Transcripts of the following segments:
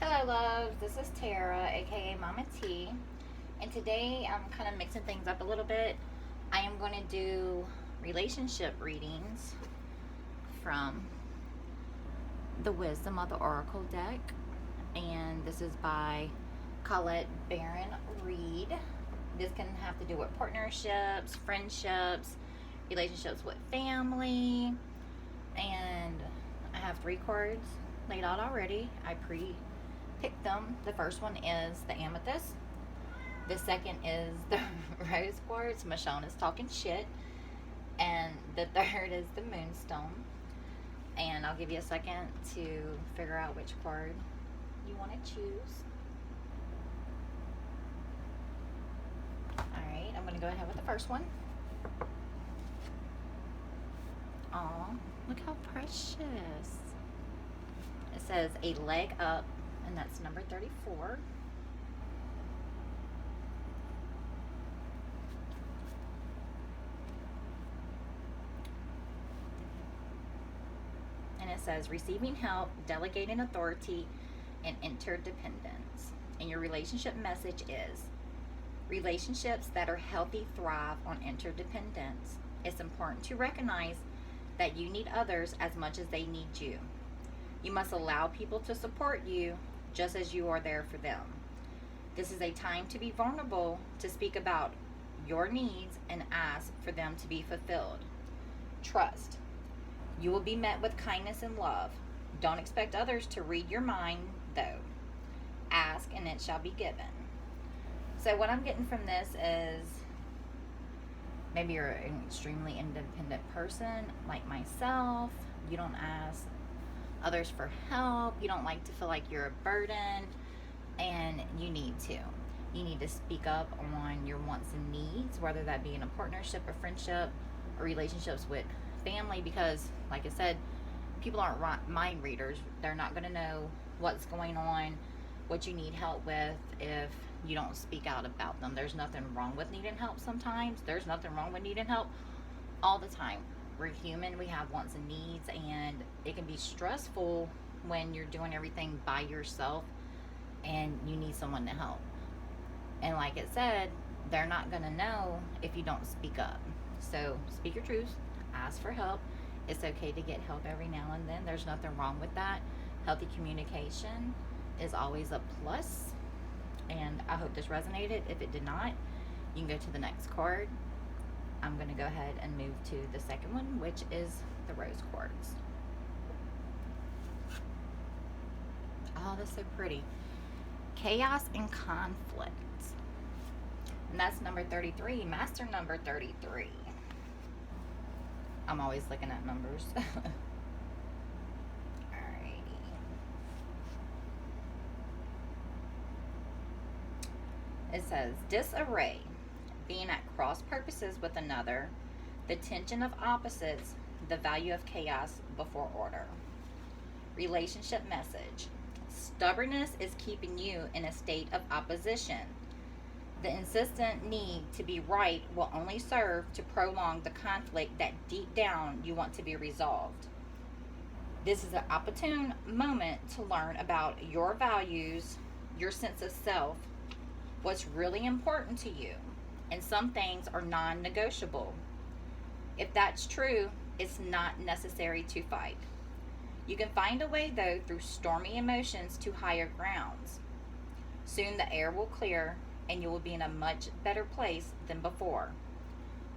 Hello loves, this is Tara, aka Mama T, and today I'm kind of mixing things up a little bit. I am going to do relationship readings from the Wisdom of the Oracle deck, and this is by Colette Baron Reed. This can have to do with partnerships, friendships, relationships with family, and I have 3 cards laid out already. I pick them. The first one is the amethyst. The second is the rose quartz. Michonne is talking shit. And the third is the moonstone. And I'll give you a second to figure out which card you want to choose. Alright, I'm going to go ahead with the first one. Aw, look how precious. It says a leg up, and that's number 34. And it says receiving help, delegating authority, and interdependence. And your relationship message is relationships that are healthy thrive on interdependence. It's important to recognize that you need others as much as they need you. You must allow people to support you just as you are there for them. This is a time to be vulnerable, to speak about your needs and ask for them to be fulfilled. Trust. You will be met with kindness and love. Don't expect others to read your mind, though. Ask and it shall be given. So what I'm getting from this is maybe you're an extremely independent person like myself. You don't ask others for help. You don't like to feel like you're a burden, and you need to. You need to speak up on your wants and needs, whether that be in a partnership, a friendship, or relationships with family, because like I said, people aren't mind readers. They're not going to know what's going on, what you need help with, if you don't speak out about them. There's nothing wrong with needing help sometimes. There's nothing wrong with needing help all the time. We're human, we have wants and needs, and it can be stressful when you're doing everything by yourself and you need someone to help. And like it said, they're not going to know if you don't speak up. So speak your truth, ask for help. It's okay to get help every now and then. There's nothing wrong with that. Healthy communication is always a plus. And I hope this resonated. If it did not, you can go to the next card. I'm going to go ahead and move to the second one, which is the rose quartz. Oh, that's so pretty. Chaos and conflict. And that's number 33, master number 33. I'm always looking at numbers. Alrighty. It says disarray. Being at cross purposes with another, the tension of opposites, the value of chaos before order. Relationship message. Stubbornness is keeping you in a state of opposition. The insistent need to be right will only serve to prolong the conflict that deep down you want to be resolved. This is an opportune moment to learn about your values, your sense of self, what's really important to you. And some things are non-negotiable. If that's true, it's not necessary to fight. You can find a way, though, through stormy emotions to higher grounds. Soon the air will clear, and you will be in a much better place than before.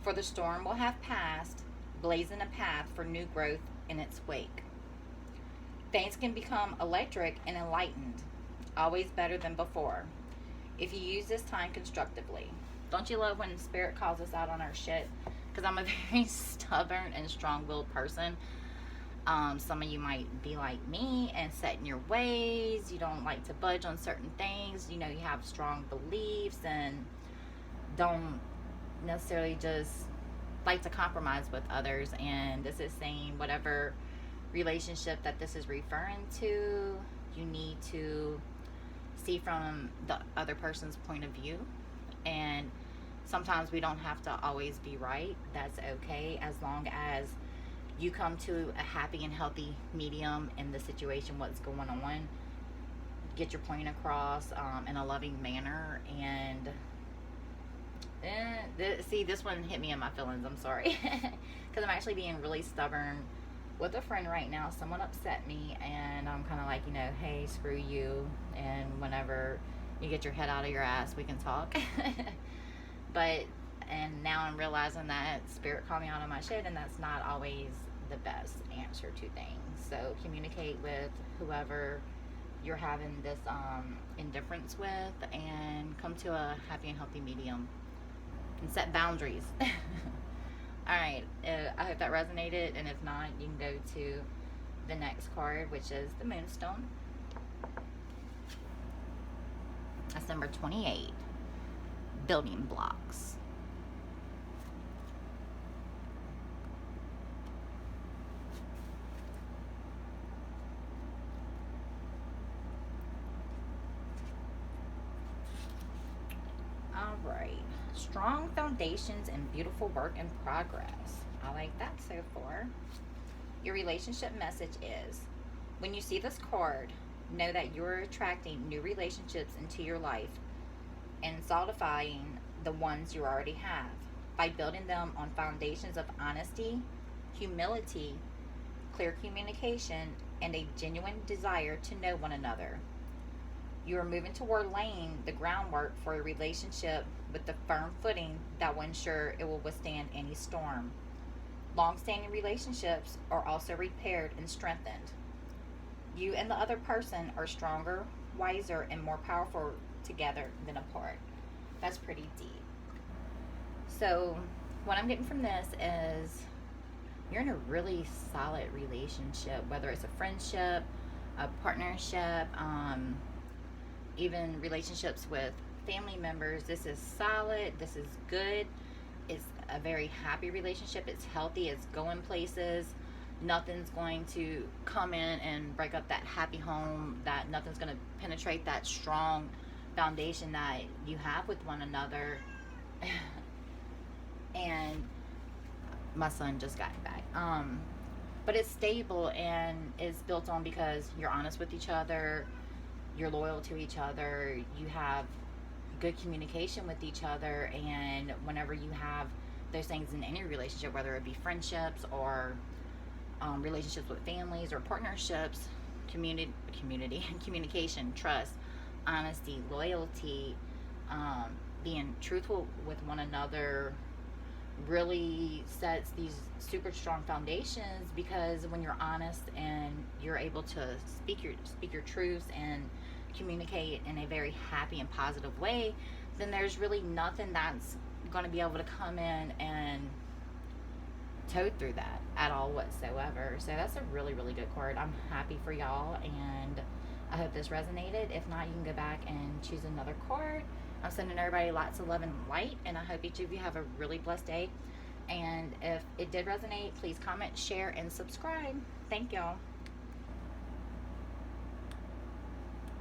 For the storm will have passed, blazing a path for new growth in its wake. Things can become electric and enlightened, always better than before, if you use this time constructively. Don't you love when spirit calls us out on our shit? Because I'm a very stubborn and strong-willed person. Some of you might be like me and set in your ways. You don't like to budge on certain things. You know, you have strong beliefs and don't necessarily just like to compromise with others. And this is saying whatever relationship that this is referring to, you need to see from the other person's point of view. And sometimes we don't have to always be right. That's okay, as long as you come to a happy and healthy medium in the situation, what's going on. get your point across in a loving manner. And see, this one hit me in my feelings. I'm sorry. Because I'm actually being really stubborn with a friend right now. Someone upset me, and I'm kind of like, hey, screw you. And whenever you get your head out of your ass, we can talk. And now I'm realizing that spirit called me out of my shit, and that's not always the best answer to things. So communicate with whoever you're having this indifference with, and come to a happy and healthy medium, and set boundaries. Alright, I hope that resonated, and if not, you can go to the next card, which is the Moonstone. That's number 28. Building blocks. Alright. Strong foundations and beautiful work in progress. I like that so far. Your relationship message is, when you see this card, know that you're attracting new relationships into your life and solidifying the ones you already have by building them on foundations of honesty, humility, clear communication, and a genuine desire to know one another. You are moving toward laying the groundwork for a relationship with the firm footing that will ensure it will withstand any storm. Long-standing relationships are also repaired and strengthened. You and the other person are stronger, wiser, and more powerful together than apart. That's pretty deep. So what I'm getting from this is you're in a really solid relationship, whether it's a friendship, a partnership, even relationships with family members. This is solid. This is good. It's a very happy relationship. It's healthy. It's going places. Nothing's going to come in and break up that happy home. That nothing's going to penetrate that strong foundation that you have with one another. And my son just got back. But it's stable, and it's built on because you're honest with each other. You're loyal to each other. You have good communication with each other. And whenever you have those things in any relationship, whether it be friendships or relationships with families or partnerships, communication, trust, honesty, loyalty, being truthful with one another really sets these super strong foundations, because when you're honest and you're able to speak your truths and communicate in a very happy and positive way, then there's really nothing that's going to be able to come in and toad through that at all whatsoever. So that's a really, really good card. I'm happy for y'all, and I hope this resonated. If not, you can go back and choose another card. I'm sending everybody lots of love and light, and I hope each of you have a really blessed day. And if it did resonate, please comment, share, and subscribe. Thank y'all.